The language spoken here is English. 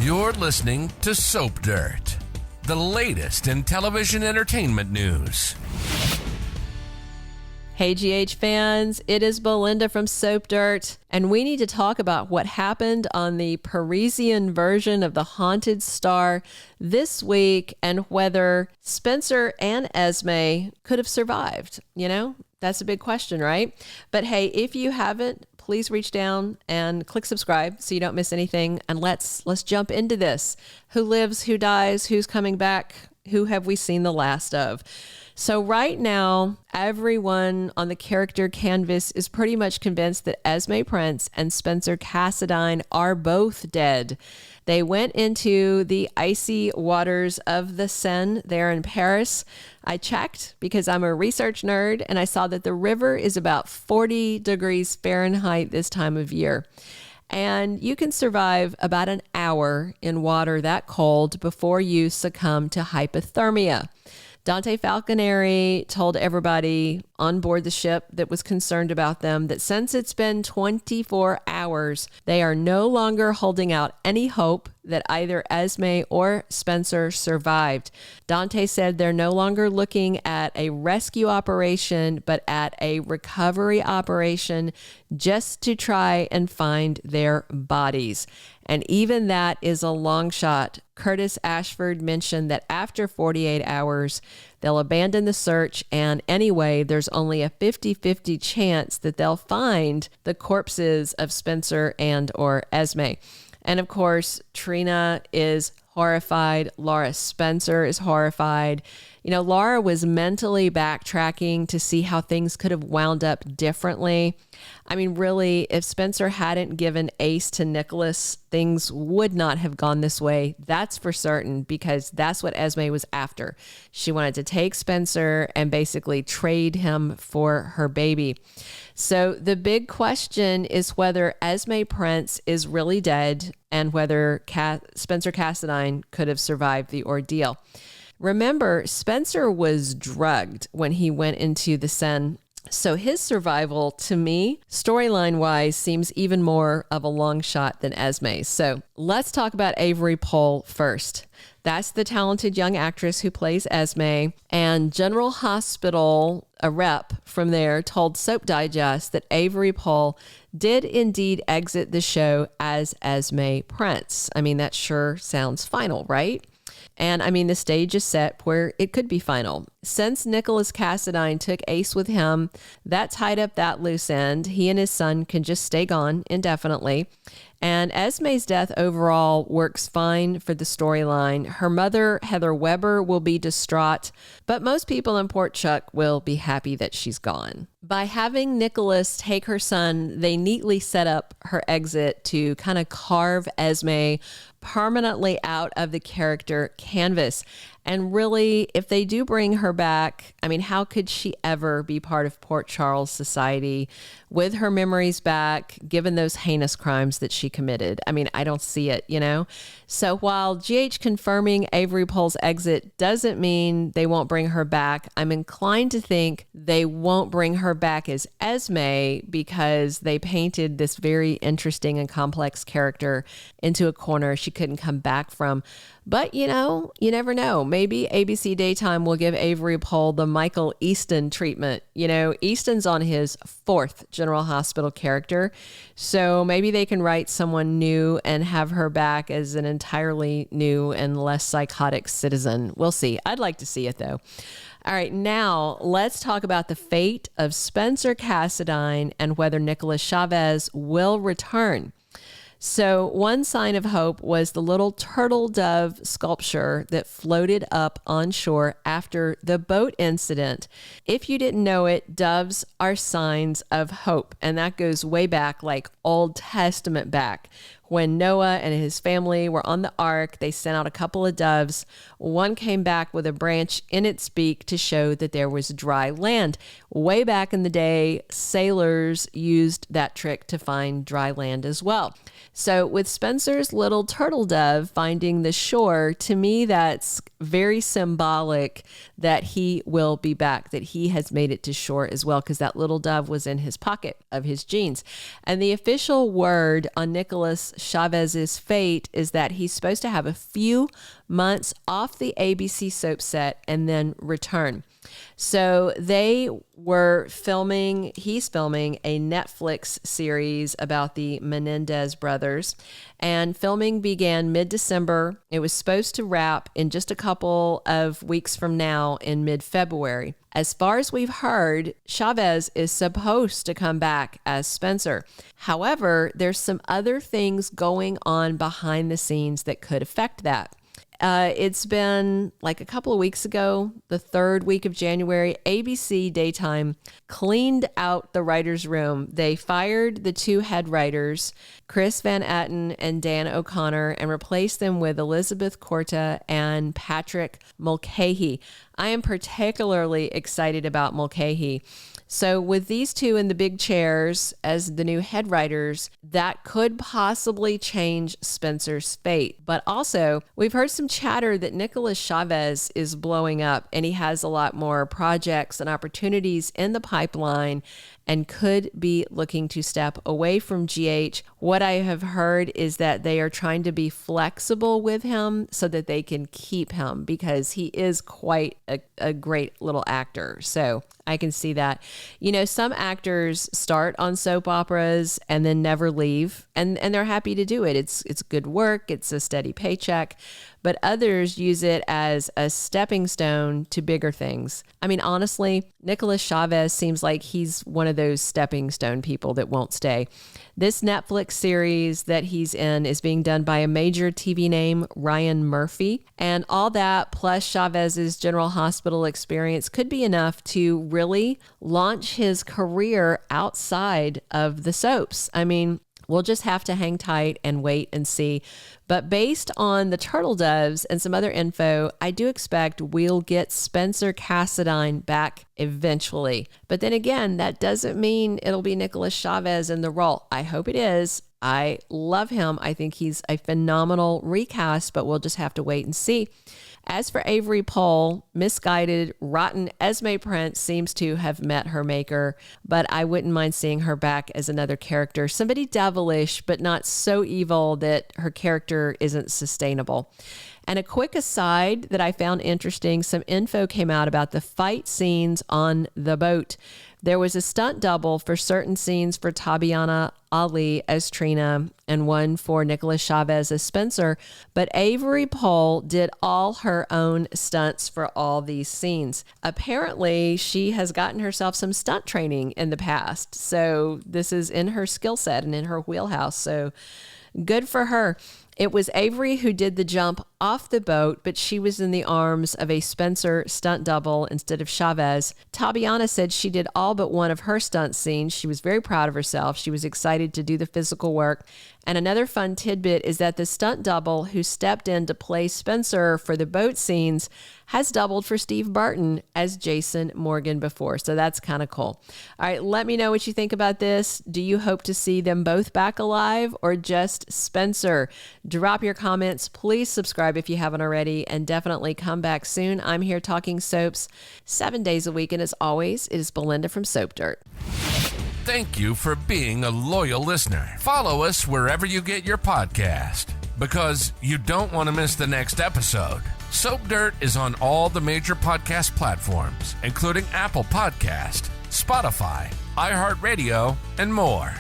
You're listening to Soap Dirt, the latest in television entertainment news. Hey GH fans, it is Belinda from Soap Dirt, and we need to talk about what happened on the Parisian version of The Haunted Star this week and whether Spencer and Esme could have survived. You know, that's a big question, right? But hey, if you haven't, please reach down and click subscribe so you don't miss anything. And let's jump into this. Who lives, who dies, who's coming back, who have we seen the last of? So right now, everyone on the character canvas is pretty much convinced that Esme Prince and Spencer Cassadine are both dead. They went into the icy waters of the Seine there in Paris. I checked because I'm a research nerd, and I saw that the river is about 40 degrees Fahrenheit this time of year. And you can survive about an hour in water that cold before you succumb to hypothermia. Dante Falconeri told everybody on board the ship that was concerned about them that since it's been 24 hours, they are no longer holding out any hope that either Esme or Spencer survived. Dante said they're no longer looking at a rescue operation, but at a recovery operation just to try and find their bodies. And even that is a long shot. Curtis Ashford mentioned that after 48 hours, they'll abandon the search. And anyway, there's only a 50-50 chance that they'll find the corpses of Spencer and or Esme. And of course, Trina is horrified. Laura Spencer is horrified. You know, Laura was mentally backtracking to see how things could have wound up differently. I mean, really, if Spencer hadn't given Ace to Nicholas, things would not have gone this way. That's for certain, because that's what Esme was after. She wanted to take Spencer and basically trade him for her baby. So the big question is whether Esme Prince is really dead and whether Spencer Cassadine could have survived the ordeal. Remember, Spencer was drugged when he went into the Seine. So his survival, to me, storyline-wise, seems even more of a long shot than Esme's. So let's talk about Avery Pohl first. That's the talented young actress who plays Esme. And General Hospital, a rep from there, told Soap Digest that Avery Pohl did indeed exit the show as Esme Prince. I mean, that sure sounds final, right? And I mean, the stage is set where it could be final. Since Nicolas Chavez took Ace with him, that tied up that loose end. He and his son can just stay gone indefinitely. And Esme's death overall works fine for the storyline. Her mother, Heather Weber, will be distraught, but most people in Port Chuck will be happy that she's gone. By having Nicholas take her son, they neatly set up her exit to kind of carve Esme permanently out of the character canvas. And really, if they do bring her back, I mean, how could she ever be part of Port Charles society with her memories back, given those heinous crimes that she committed? I mean, I don't see it, you know? So while GH confirming Avery Pohl's exit doesn't mean they won't bring her back, I'm inclined to think they won't bring her back as Esme because they painted this very interesting and complex character into a corner she couldn't come back from. But, you know, you never know. Maybe ABC Daytime will give Avery Pohl the Michael Easton treatment. You know, Easton's on his 4th General Hospital character. So maybe they can write someone new and have her back as an entirely new and less psychotic citizen. We'll see. I'd like to see it, though. All right, now let's talk about the fate of Spencer Cassadine and whether Nicolas Chavez will return. So one sign of hope was the little turtle dove sculpture that floated up on shore after the boat incident. If you didn't know it, doves are signs of hope, and that goes way back, like Old Testament back. When Noah and his family were on the ark, they sent out a couple of doves. One came back with a branch in its beak to show that there was dry land. Way back in the day, sailors used that trick to find dry land as well. So with Spencer's little turtle dove finding the shore, to me, that's very symbolic that he will be back, that he has made it to shore as well, because that little dove was in his pocket of his jeans. And the official word on Nicolas Chavez's fate is that he's supposed to have a few months off the ABC soap set and then return. So he's filming a Netflix series about the Menendez brothers, and filming began mid-December. It was supposed to wrap in just a couple of weeks from now in mid-February. As far as we've heard, Chavez is supposed to come back as Spencer. However, there's some other things going on behind the scenes that could affect that. It's been like a couple of weeks ago, the third week of January, ABC Daytime cleaned out the writer's room. They fired the two head writers, Chris Van Etten and Dan O'Connor, and replaced them with Elizabeth Corta and Patrick Mulcahy. I am particularly excited about Mulcahy. So with these two in the big chairs as the new head writers, that could possibly change Spencer's fate. But also, we've heard some chatter that Nicolas Chavez is blowing up, and he has a lot more projects and opportunities in the pipeline and could be looking to step away from GH. What I have heard is that they are trying to be flexible with him so that they can keep him, because he is quite a great little actor. So I can see that. You know, some actors start on soap operas and then never leave, and they're happy to do it. It's good work. It's a steady paycheck. But others use it as a stepping stone to bigger things. I mean, honestly, Nicolas Chavez seems like he's one of those stepping stone people that won't stay. This Netflix series that he's in is being done by a major TV name, Ryan Murphy. And all that, plus Chavez's General Hospital experience, could be enough to really launch his career outside of the soaps. I mean, we'll just have to hang tight and wait and see. But based on the turtle doves and some other info, I do expect we'll get Spencer Cassadine back eventually. But then again, that doesn't mean it'll be Nicolas Chavez in the role. I hope it is. I love him. I think he's a phenomenal recast, but we'll just have to wait and see. As for Avery Pohl, misguided, rotten Esme Prince seems to have met her maker, but I wouldn't mind seeing her back as another character. Somebody devilish, but not so evil that her character isn't sustainable. And a quick aside that I found interesting, some info came out about the fight scenes on the boat. There was a stunt double for certain scenes for Tabyana Ali as Trina and one for Nicolas Chavez as Spencer, but Avery Pohl did all her own stunts for all these scenes. Apparently, she has gotten herself some stunt training in the past, so this is in her skill set and in her wheelhouse, so good for her. It was Avery who did the jump off the boat, but she was in the arms of a Spencer stunt double instead of Chavez. Tabyana said she did all but one of her stunt scenes. She was very proud of herself. She was excited to do the physical work. And another fun tidbit is that the stunt double who stepped in to play Spencer for the boat scenes has doubled for Steve Burton as Jason Morgan before. So that's kind of cool. All right, let me know what you think about this. Do you hope to see them both back alive or just Spencer? Drop your comments. Please subscribe if you haven't already, and definitely come back soon. I'm here talking soaps 7 days a week, and as always, it is Belinda from Soap Dirt. Thank you for being a loyal listener. Follow us wherever you get your podcast, because you don't want to miss the next episode. Soap Dirt is on all the major podcast platforms, including Apple Podcast, Spotify, iHeartRadio, and more.